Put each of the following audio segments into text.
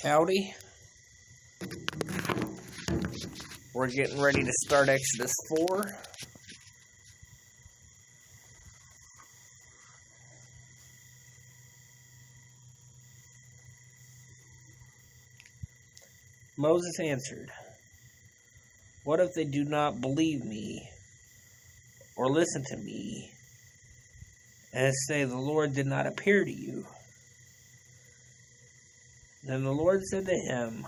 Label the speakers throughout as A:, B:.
A: Howdy. We're getting ready to start Exodus 4. Moses answered, "What if they do not believe me or listen to me and say the Lord did not appear to you?" Then the Lord said to him,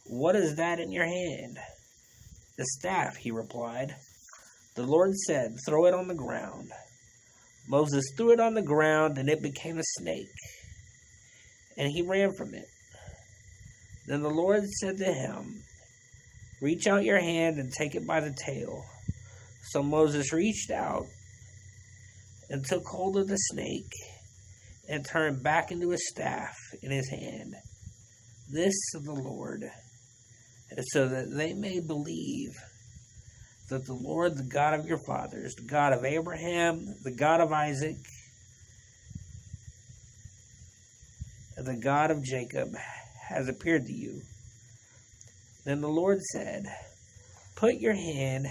A: "What is that in your hand?" "The staff," he replied. The Lord said, "Throw it on the ground." Moses threw it on the ground, and it became a snake, and he ran from it. Then the Lord said to him, "Reach out your hand and take it by the tail." So Moses reached out and took hold of the snake and turned back into a staff in his hand. This of the Lord, so that they may believe that the Lord, the God of your fathers, the God of Abraham, the God of Isaac, and the God of Jacob, has appeared to you. Then the Lord said, "Put your hand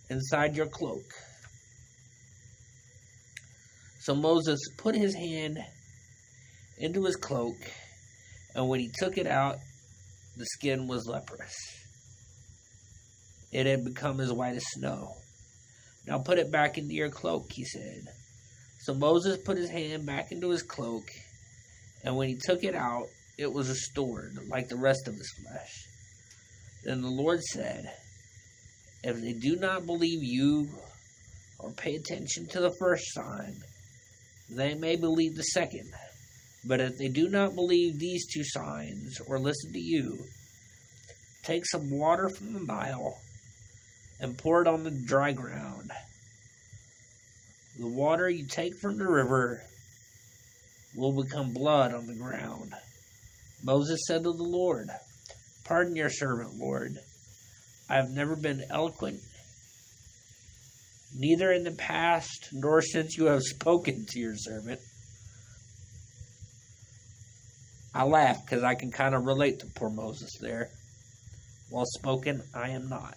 A: inside your cloak." So Moses put his hand into his cloak, and when he took it out, the skin was leprous. It had become as white as snow. "Now put it back into your cloak," he said. So Moses put his hand back into his cloak, and when he took it out, it was restored like the rest of his flesh. Then the Lord said, "If they do not believe you or pay attention to the first sign, they may believe the second. But if they do not believe these two signs or listen to you, take some water from the Nile and pour it on the dry ground. The water you take from the river will become blood on the ground." Moses said to the Lord, "Pardon your servant, Lord. I have never been eloquent, neither in the past nor since you have spoken to your servant." I laugh because I can kind of relate to poor Moses there. "Well spoken, I am not.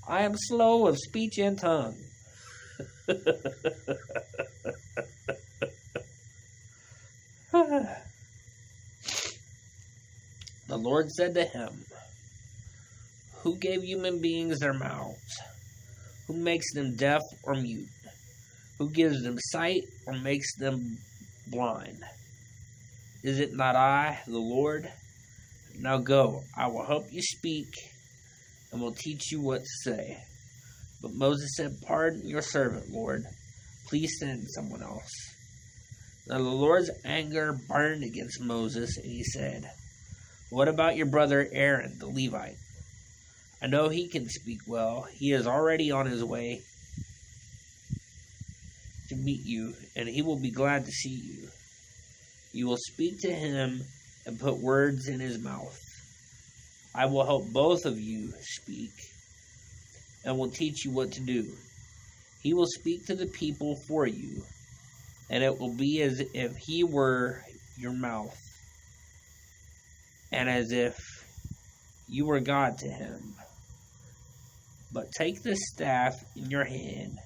A: I am slow of speech and tongue." The Lord said to him, "Who gave human beings their mouths? Who makes them deaf or mute? Who gives them sight or makes them blind? Is it not I, the Lord? Now go, I will help you speak and will teach you what to say." But Moses said, "Pardon your servant, Lord. Please send someone else." Now the Lord's anger burned against Moses, and he said, "What about your brother Aaron, the Levite? I know he can speak well. He is already on his way to meet you, and he will be glad to see you. You will speak to him and put words in his mouth. I will help both of you speak and will teach you what to do. He will speak to the people for you, and it will be as if he were your mouth, and as if you were God to him. But take the staff in your hand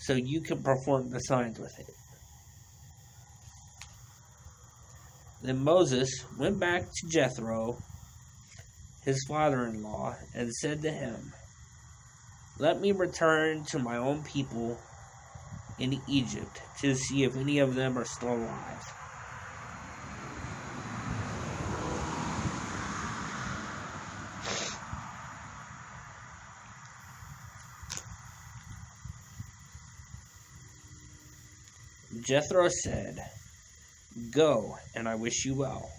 A: so you can perform the signs with it." Then Moses went back to Jethro, his father-in-law, and said to him, "Let me return to my own people in Egypt to see if any of them are still alive." Jethro said, "Go, and I wish you well."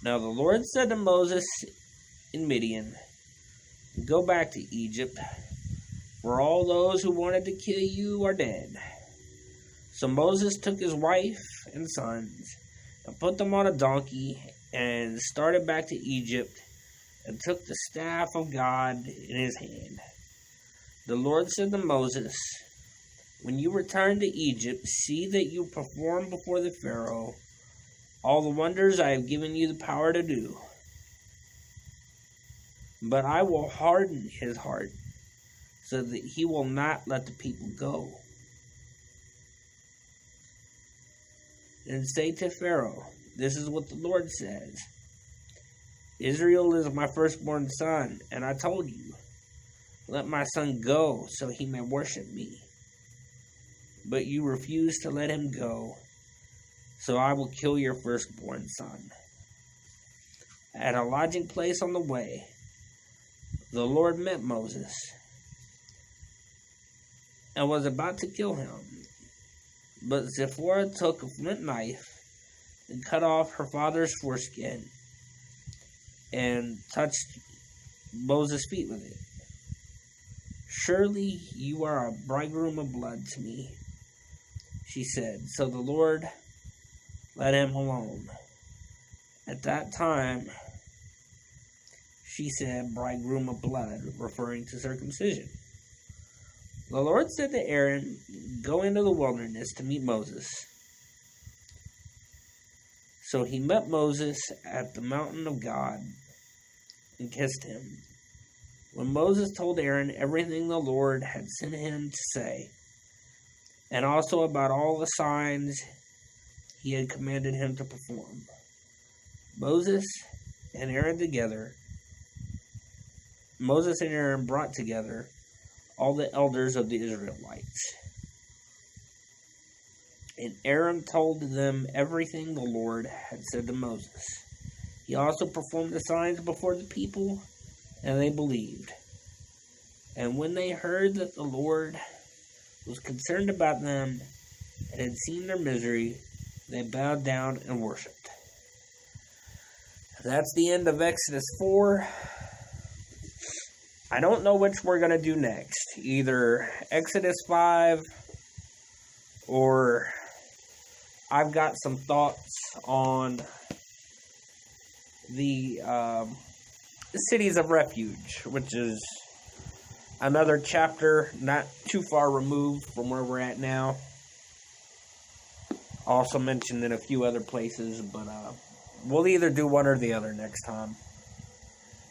A: Now the Lord said to Moses in Midian, "Go back to Egypt, for all those who wanted to kill you are dead." So Moses took his wife and sons and put them on a donkey and started back to Egypt and took the staff of God in his hand. The Lord said to Moses, When you return to Egypt, see that you perform before the Pharaoh all the wonders I have given you the power to do. But I will harden his heart so that he will not let the people go. And say to Pharaoh, this is what the Lord says. Israel is my firstborn son, and I told you, let my son go so he may worship me. But you refuse to let him go, so I will kill your firstborn son. At a lodging place on the way, the Lord met Moses and was about to kill him. But Zipporah took a flint knife and cut off her father's foreskin and touched Moses' feet with it. Surely you are a bridegroom of blood to me, she said. So the Lord let him alone. At that time, she said, bridegroom of blood, referring to circumcision. The Lord said to Aaron, go into the wilderness to meet Moses. So he met Moses at the mountain of God and kissed him. When Moses told Aaron everything the Lord had sent him to say, and also about all the signs he had commanded him to perform, Moses and Aaron brought together all the elders of the Israelites. And Aaron told them everything the Lord had said to Moses. He also performed the signs before the people, and they believed. And when they heard that the Lord was concerned about them and had seen their misery, they bowed down and worshipped. That's the end of Exodus 4. I don't know which we're going to do next. Either Exodus 5 or I've got some thoughts on the cities of refuge, which is another chapter not too far removed from where we're at now. Also mentioned in a few other places, but we'll either do one or the other next time.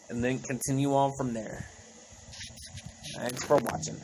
A: And then continue on from there. Thanks for watching.